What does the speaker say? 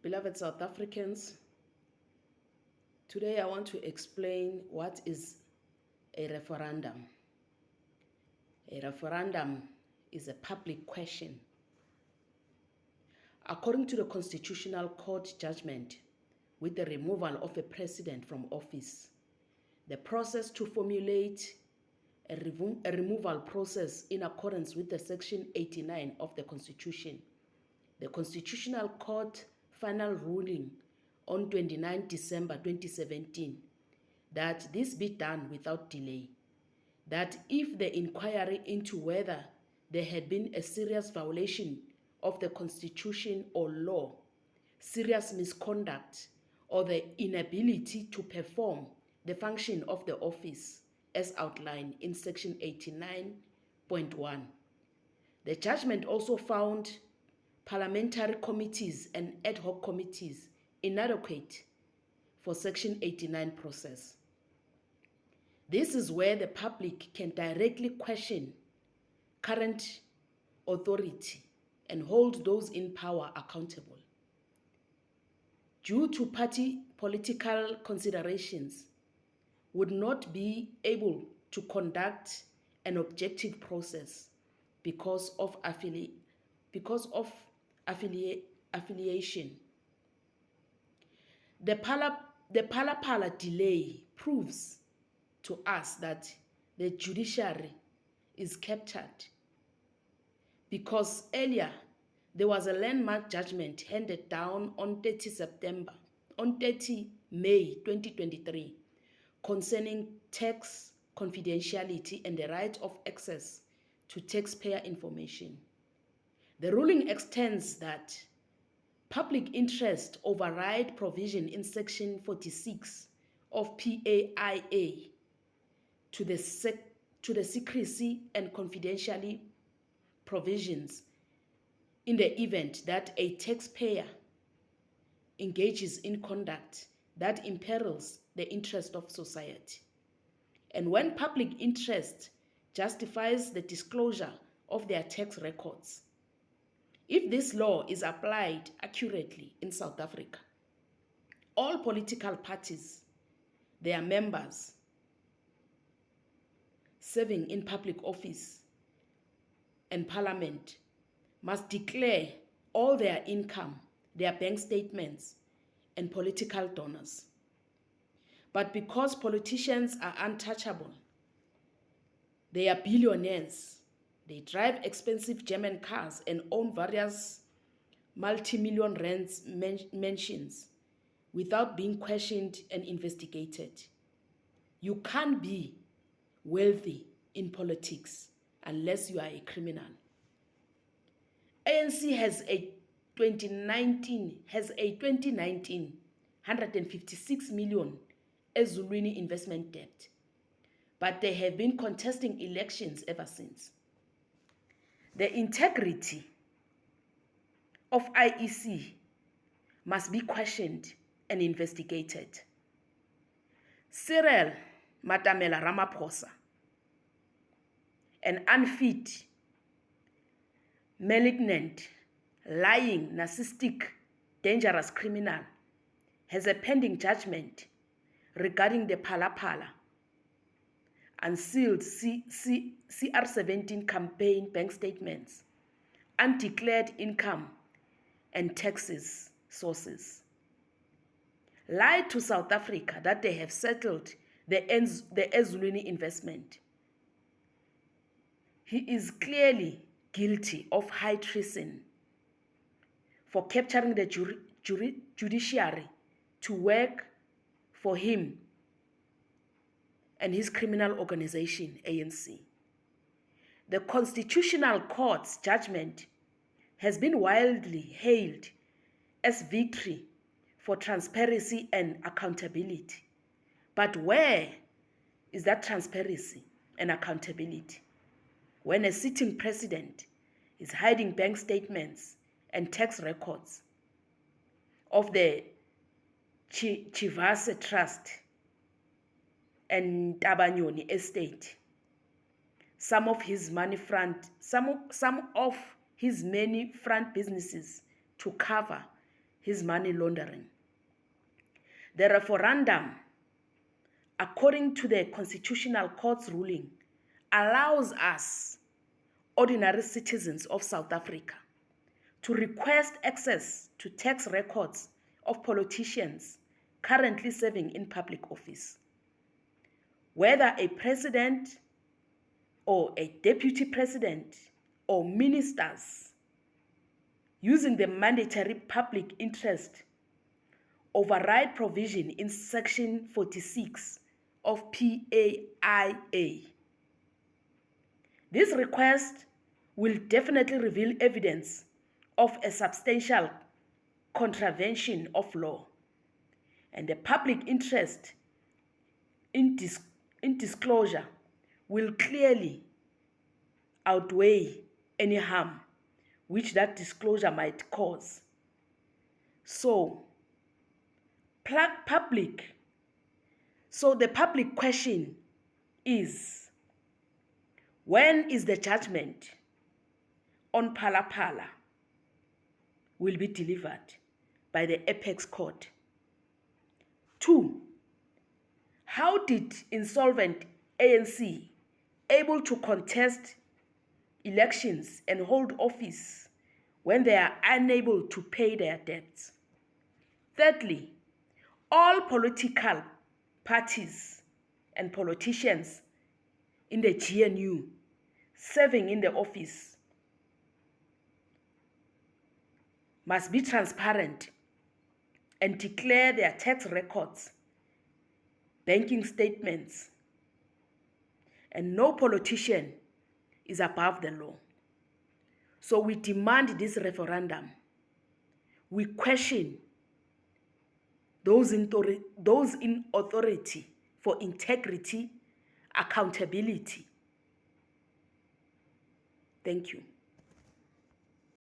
Beloved South Africans, today I want to explain what is a referendum. A referendum is a public question. According to the Constitutional Court judgment, with the removal of a president from office, the process to formulate a removal process in accordance with the Section 89 of the Constitution, the Constitutional Court final ruling on 29 December 2017 that this be done without delay, that if the inquiry into whether there had been a serious violation of the Constitution or law, serious misconduct, or the inability to perform the function of the office as outlined in Section 89.1. The judgment also found parliamentary committees and ad hoc committees inadequate for Section 89 process. This is where the public can directly question current authority and hold those in power accountable. Due to party political considerations, would not be able to conduct an objective process because of affiliation. The Phala delay proves to us that the judiciary is captured, because earlier there was a landmark judgment handed down on 30 May 2023 concerning tax confidentiality and the right of access to taxpayer information. The ruling extends that public interest override provision in Section 46 of PAIA to the secrecy and confidentiality provisions in the event that a taxpayer engages in conduct that imperils the interest of society, and when public interest justifies the disclosure of their tax records. If this law is applied accurately in South Africa, all political parties, their members serving in public office and parliament must declare all their income, their bank statements, and political donors. But because politicians are untouchable, they are billionaires, they drive expensive German cars and own various multi-million rand mansions without being questioned and investigated. You can't be wealthy in politics unless you are a criminal. ANC has a 2019 156 million eZulwini investment debt, but they have been contesting elections ever since. The integrity of IEC must be questioned and investigated. Cyril Matamela Ramaphosa, an unfit, malignant, lying, narcissistic, dangerous criminal, has a pending judgment regarding the Phala unsealed CR17 campaign bank statements, undeclared income and taxes sources. Lied to South Africa that they have settled the eZulwini investment. He is clearly guilty of high treason for capturing the judiciary to work for him and his criminal organization, ANC. The Constitutional Court's judgment has been widely hailed as victory for transparency and accountability. But where is that transparency and accountability when a sitting president is hiding bank statements and tax records of the Chivase Trust and Tabanyoni estate? Some of his many front businesses to cover his money laundering. The referendum, according to the Constitutional Court's ruling, allows us, ordinary citizens of South Africa, to request access to tax records of politicians currently serving in public office. Whether a president or a deputy president or ministers, using the mandatory public interest override provision in Section 46 of PAIA. This request will definitely reveal evidence of a substantial contravention of law, and the public interest in disclosure will clearly outweigh any harm which that disclosure might cause. So the public question is, when is the judgment on Phala Phala will be delivered by the Apex Court? 2, how did insolvent ANC able to contest elections and hold office when they are unable to pay their debts? Thirdly, all political parties and politicians in the GNU serving in the office must be transparent and declare their tax records, banking statements, and no politician is above the law. So we demand this referendum. We question those in authority for integrity, accountability. Thank you.